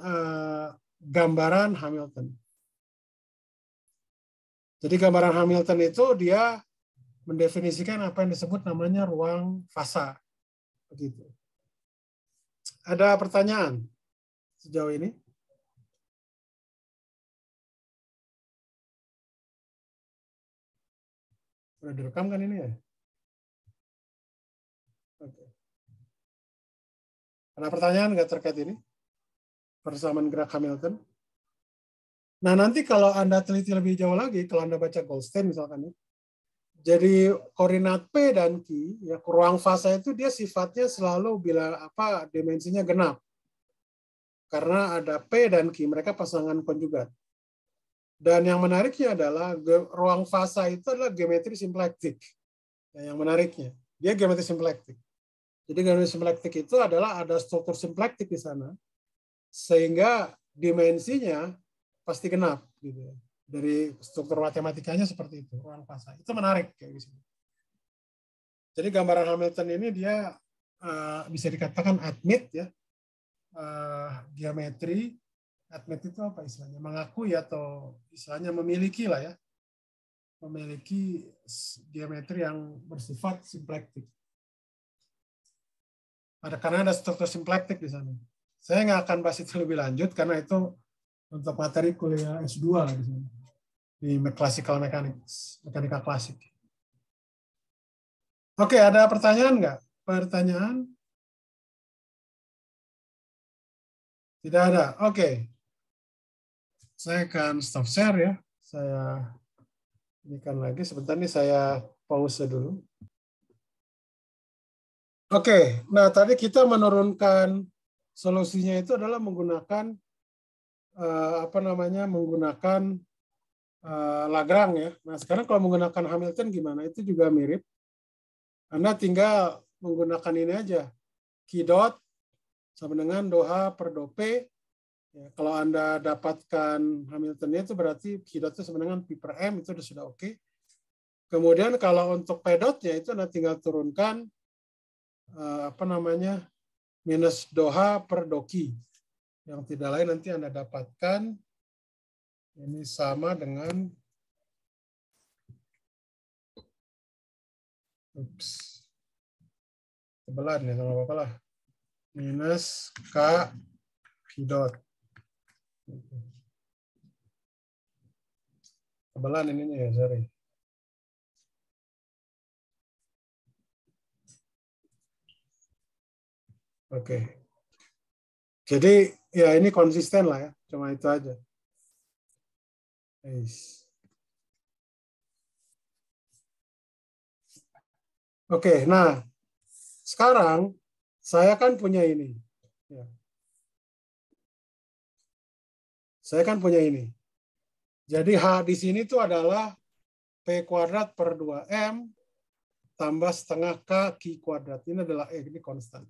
gambaran Hamilton. Jadi gambaran Hamilton itu dia mendefinisikan apa yang disebut namanya ruang fasa. Begitu. Ada pertanyaan sejauh ini? Sudah direkam kan ini ya? Oke. Ada pertanyaan nggak terkait ini? Persamaan gerak Hamilton? Nah, nanti kalau Anda teliti lebih jauh lagi, kalau Anda baca Goldstein misalkan, jadi koordinat P dan Q, ya ruang fasa itu dia sifatnya selalu dimensinya genap. Karena ada P dan Q, mereka pasangan konjugat. Dan yang menariknya adalah ruang fasa itu adalah geometri simplektik. Yang menariknya, dia geometri simplektik. Jadi geometri simplektik itu adalah ada struktur simplektik di sana, sehingga dimensinya pasti genap. Gitu. Dari struktur matematikanya seperti itu, ruang fasa. Itu menarik kayak gitu. Jadi gambaran Hamilton ini dia bisa dikatakan admit ya, geometri. Admit itu apa istilahnya? Mengakui atau istilahnya memiliki lah ya. Memiliki geometri yang bersifat simplektik. Karena ada struktur simplektik di sana. Saya nggak akan bahas itu lebih lanjut karena itu untuk materi kuliah S2 lah di sini. Di classical mechanics, mekanika klasik. Oke, ada pertanyaan nggak? Pertanyaan? Tidak ada. Oke. Saya akan stop share ya. Saya inikan lagi. Sebentar nih saya pause dulu. Oke, nah tadi kita menurunkan solusinya itu adalah menggunakan menggunakan Lagrange ya. Nah sekarang kalau menggunakan Hamilton gimana? Itu juga mirip. Anda tinggal menggunakan ini aja. Q dot sama dengan do H per do P. Ya, kalau Anda dapatkan Hamiltonnya itu berarti Q dot itu sama dengan P per M, itu sudah oke. Kemudian kalau untuk P dotnya itu Anda tinggal turunkan minus do H per do Q. Yang tidak lain nanti Anda dapatkan ini sama dengan tebelan ya, nggak apa-apa lah. Minus K Q dot. Tebelan ininya ya, sorry. Oke. Jadi ya ini konsisten lah ya, cuma itu aja. Oke, nah sekarang saya kan punya ini. Ya. Saya kan punya ini. Jadi H di sini itu adalah P kuadrat per 2M tambah setengah K Q kuadrat. Ini adalah ini konstan.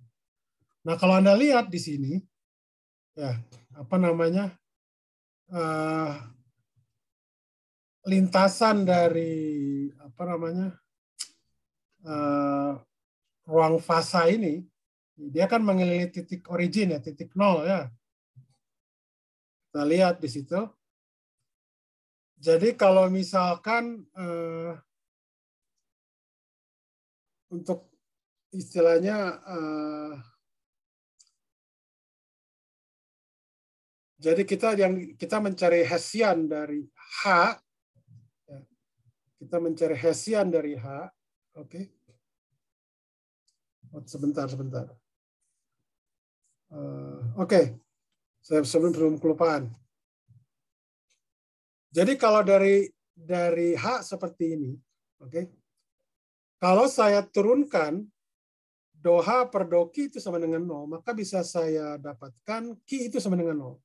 Nah, kalau Anda lihat di sini, ya lintasan dari ruang fasa ini, dia kan mengelilingi titik origin ya, titik nol ya. Kita lihat di situ. Jadi kalau misalkan untuk istilahnya, jadi kita mencari Hessian dari H, ya. Kita mencari Hessian dari H, oke. Sebentar. Oke, saya belum kelupaan. Jadi kalau dari H seperti ini, oke. Kalau saya turunkan do H per do Q itu sama dengan 0, maka bisa saya dapatkan Q itu sama dengan 0.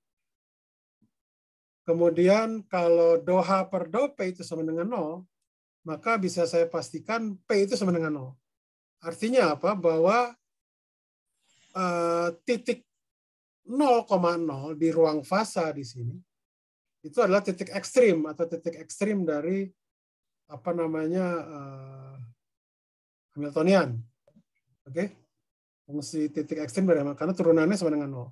Kemudian kalau do H per do P itu sama dengan 0, maka bisa saya pastikan P itu sama dengan 0. Artinya apa? Bahwa titik 0,0 di ruang fasa di sini itu adalah titik ekstrim atau titik ekstrim dari apa namanya Hamiltonian. Oke? Fungsi titik ekstrim dari karena turunannya sama dengan 0.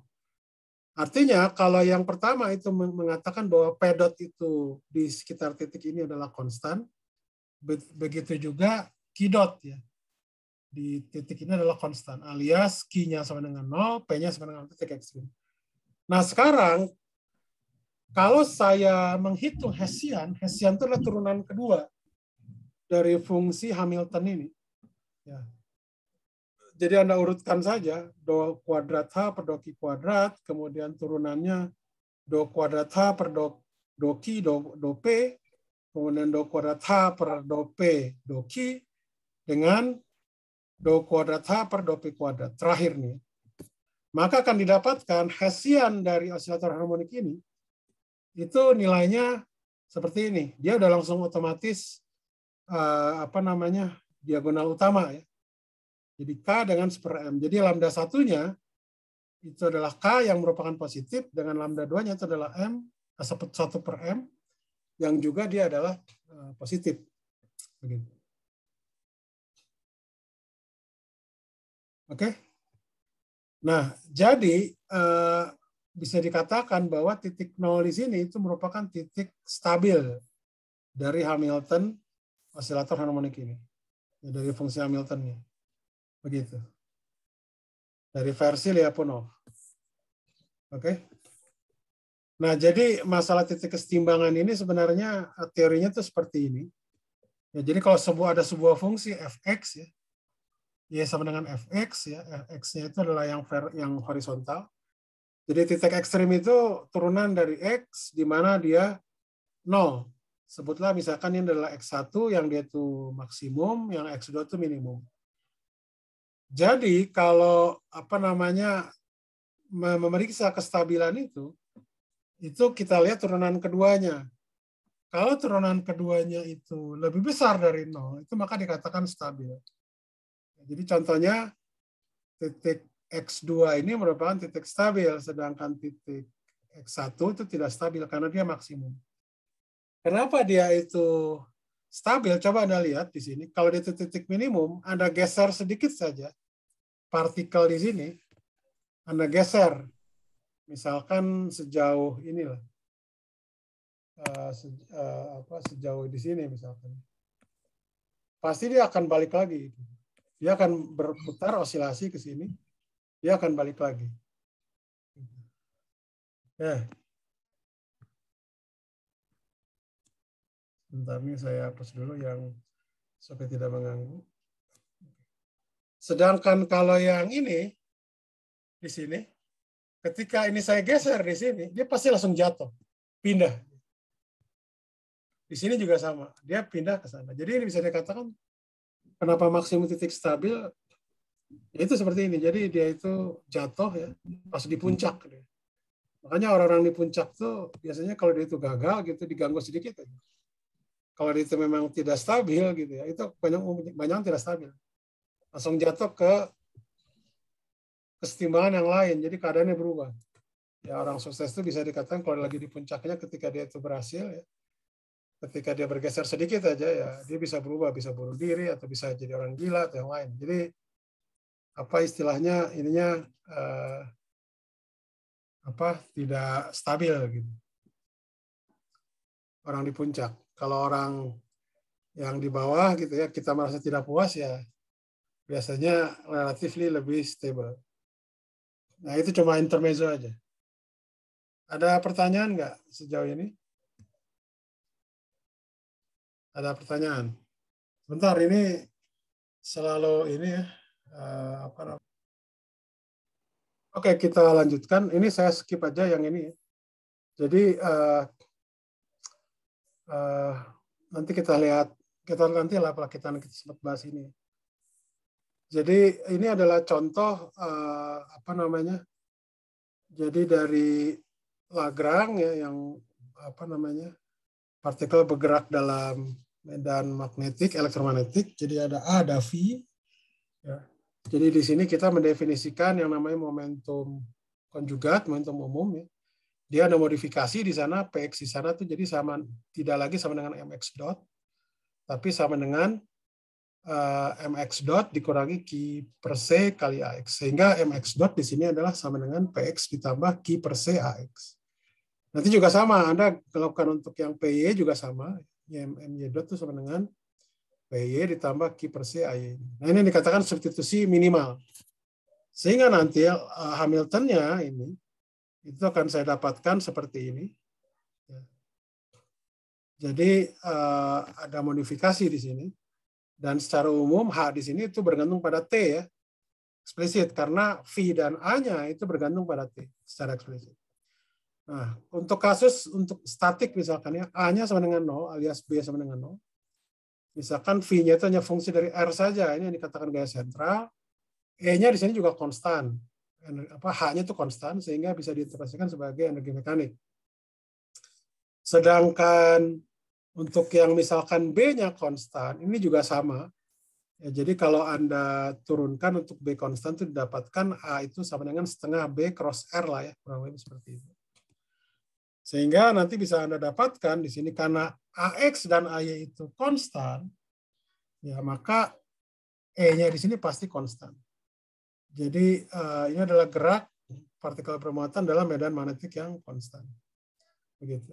Artinya kalau yang pertama itu mengatakan bahwa P dot itu di sekitar titik ini adalah konstan, begitu juga Q dot ya. Di titik ini adalah konstan, alias Q-nya sama dengan 0, P-nya sama dengan titik ekstrim. Nah sekarang, kalau saya menghitung Hessian itu adalah turunan kedua dari fungsi Hamilton ini. Ya. Jadi Anda urutkan saja, do kuadrat H per do Q kuadrat, kemudian turunannya do kuadrat H per do Q, do P, kemudian do kuadrat H per do P, do Q, dengan do kuadrat H per do P kuadrat. Terakhir nih. Maka akan didapatkan Hessian dari osilator harmonik ini, itu nilainya seperti ini. Dia udah langsung otomatis diagonal utama ya. Jadi K dengan 1/m. Jadi lambda satunya itu adalah K yang merupakan positif, dengan lambda 2-nya itu adalah M, 1/m, yang juga dia adalah positif. Begitu. Oke? Nah, jadi bisa dikatakan bahwa titik 0 di sini itu merupakan titik stabil dari Hamilton osilator harmonik ini. Ya, dari fungsi Hamiltonnya. Begitu. Dari versi Lyapunov. Oke. Nah, jadi masalah titik kesetimbangan ini sebenarnya teorinya itu seperti ini. Ya, jadi kalau ada sebuah fungsi fx ya, y sama dengan fx ya, fx-nya itu adalah yang horizontal. Jadi titik ekstrim itu turunan dari x di mana dia 0. Sebutlah misalkan ini adalah x1 yang dia itu maksimum, yang x2 itu minimum. Jadi kalau memeriksa kestabilan itu kita lihat turunan keduanya. Kalau turunan keduanya itu lebih besar dari 0, itu maka dikatakan stabil. Jadi contohnya titik X2 ini merupakan titik stabil, sedangkan titik X1 itu tidak stabil karena dia maksimum. Kenapa dia itu stabil? Coba Anda lihat di sini. Kalau di titik minimum, Anda geser sedikit saja partikel di sini, Anda geser, misalkan sejauh inilah, sejauh di sini misalkan, pasti dia akan balik lagi. Dia akan berputar osilasi ke sini, dia akan balik lagi. Ya. Bentar nih saya hapus dulu yang supaya tidak mengganggu. Sedangkan kalau yang ini di sini, ketika ini saya geser di sini, dia pasti langsung jatuh, pindah. Di sini juga sama, dia pindah ke sana. Jadi ini bisa dikatakan kenapa maksimum titik stabil, itu seperti ini. Jadi dia itu jatuh ya, pas di puncak. Makanya orang-orang di puncak tuh biasanya kalau dia itu gagal gitu, diganggu sedikit aja. Kalau dia itu memang tidak stabil gitu ya, itu banyak tidak stabil. Langsung jatuh ke kesetimbangan yang lain, jadi keadaannya berubah. Ya, orang sukses itu bisa dikatakan kalau lagi di puncaknya ketika dia itu berhasil, ya, Ketika dia bergeser sedikit aja ya dia bisa berubah, bisa bunuh diri atau bisa jadi orang gila atau yang lain. Jadi apa istilahnya ininya tidak stabil gitu. Orang di puncak. Kalau orang yang di bawah gitu ya kita merasa tidak puas ya biasanya relatively lebih stable. Nah itu cuma intermezzo aja. Ada pertanyaan nggak sejauh ini? Ada pertanyaan? Bentar, ini selalu ini ya. Oke, kita lanjutkan. Ini saya skip aja yang ini. Jadi nanti kita lihat, nanti sempat bahas ini. Jadi ini adalah contoh Jadi dari Lagrange ya yang partikel bergerak dalam medan magnetik, elektromagnetik. Jadi ada A, ada V. Ya. Jadi di sini kita mendefinisikan yang namanya momentum konjugat, momentum umum. Ya. Dia ada modifikasi di sana, Px di sana tuh jadi tidak lagi sama dengan mx dot, tapi sama dengan mx dot dikurangi Q per C kali AX. Sehingga mx dot di sini adalah sama dengan Px ditambah Q per C AX. Nanti juga sama, Anda lakukan untuk yang PY juga sama. My dot itu sama dengan PY ditambah Q per C AY. Nah ini dikatakan substitusi minimal. Sehingga nanti Hamiltonnya ini, itu akan saya dapatkan seperti ini. Jadi ada modifikasi di sini. Dan secara umum H di sini itu bergantung pada T ya. Eksplisit. Karena V dan A-nya itu bergantung pada T secara eksplisit. Nah, untuk kasus untuk statik misalkan ya, A-nya sama dengan 0 alias B sama dengan 0. Misalkan V-nya itu hanya fungsi dari R saja, ini yang dikatakan gaya sentral. E-nya di sini juga konstan. H-nya itu konstan sehingga bisa diinterpretasikan sebagai energi mekanik. Sedangkan untuk yang misalkan B-nya konstan, ini juga sama. Ya, jadi kalau Anda turunkan untuk B konstan itu didapatkan A itu sama dengan setengah B cross R lah ya, kurang lebih seperti itu. Sehingga nanti bisa Anda dapatkan di sini karena AX dan AY itu konstan, ya maka E-nya di sini pasti konstan. Jadi ini adalah gerak partikel bermuatan dalam medan magnetik yang konstan. Begitu.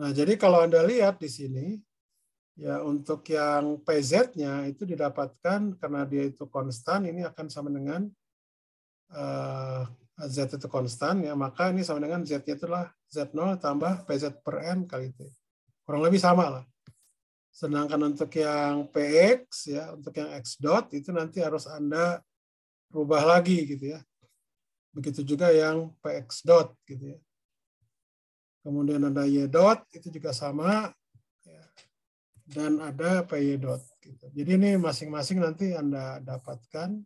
Nah, jadi kalau Anda lihat di sini, ya untuk yang PZ-nya itu didapatkan karena dia itu konstan, ini akan sama dengan Z itu konstan, ya maka ini sama dengan Z-nya itulah Z0 tambah PZ per N kali T. Kurang lebih sama lah. Sedangkan untuk yang PX, ya untuk yang X dot itu nanti harus Anda rubah lagi gitu ya. Begitu juga yang PX dot gitu ya. Kemudian ada Y dot, itu juga sama. Dan ada PY dot. Gitu. Jadi ini masing-masing nanti Anda dapatkan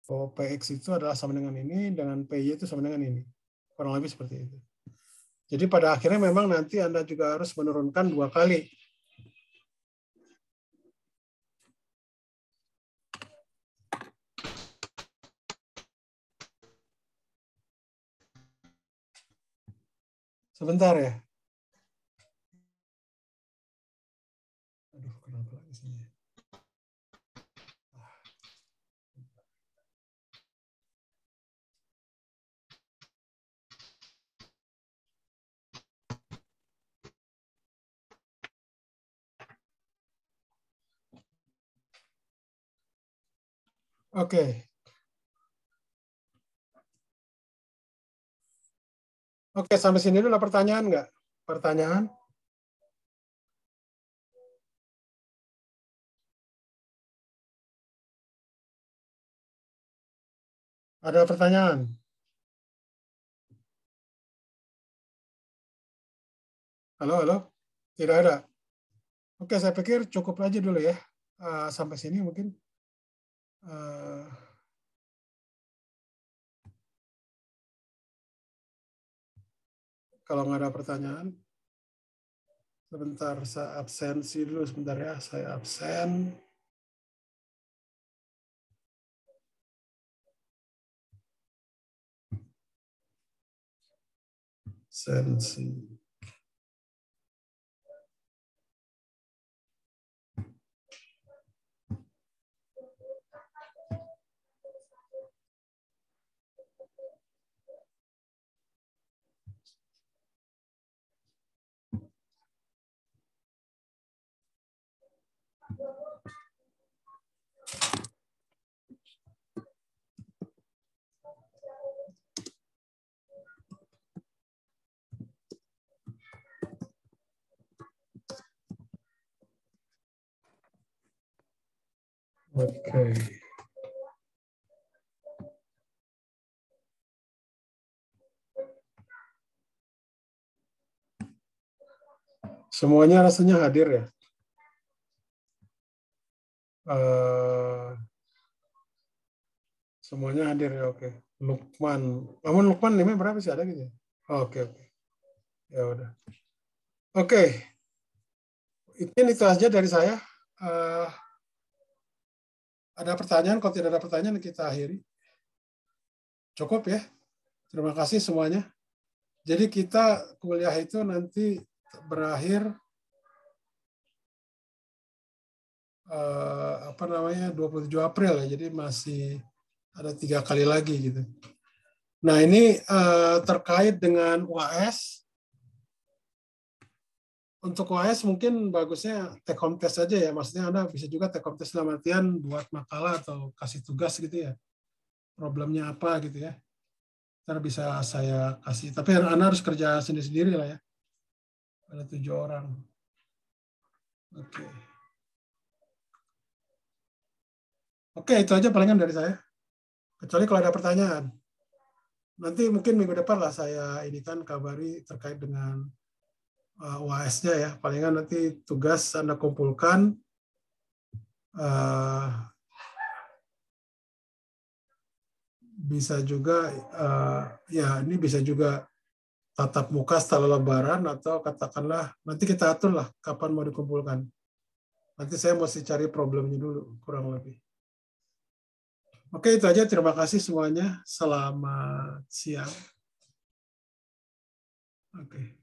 bahwa PX itu adalah sama dengan ini, dengan PY itu sama dengan ini. Kurang lebih seperti itu. Jadi pada akhirnya memang nanti Anda juga harus menurunkan 2 kali. Sebentar ya. Aduh, kenapa lagi sini? Oke. Oke, sampai sini dulu ada pertanyaan nggak? Pertanyaan? Ada pertanyaan? Halo, halo? Tidak ada? Oke, saya pikir cukup aja dulu ya. Sampai sini mungkin. Kalau nggak ada pertanyaan, sebentar saya absensi dulu sebentar ya. Saya absen. Absensi. Oke. Semuanya rasanya hadir ya. Semuanya hadir ya, oke. Lukman. Namun Lukman name berapa sih, ada gitu ya? Oke. Ya udah. Oke. Itu aja dari saya. Ada pertanyaan? Kalau tidak ada pertanyaan, kita akhiri. Cukup ya. Terima kasih semuanya. Jadi kita kuliah itu nanti berakhir 27 April ya. Jadi masih ada 3 kali lagi gitu. Nah ini terkait dengan UAS. Untuk UAS mungkin bagusnya take home test aja ya. Maksudnya Anda bisa juga take home test dalam artian buat makalah atau kasih tugas gitu ya. Problemnya apa gitu ya. Ntar bisa saya kasih. Tapi Anda harus kerja sendiri-sendiri lah ya. Ada 7 orang. Oke, itu aja palingan dari saya. Kecuali kalau ada pertanyaan. Nanti mungkin minggu depan lah saya kabari terkait dengan UAS-nya ya. Palingan nanti tugas Anda kumpulkan. Bisa juga, ini bisa juga tatap muka setelah Lebaran atau katakanlah nanti kita atur lah kapan mau dikumpulkan. Nanti saya mesti cari problemnya dulu, kurang lebih. Oke, itu aja. Terima kasih semuanya. Selamat siang. Oke.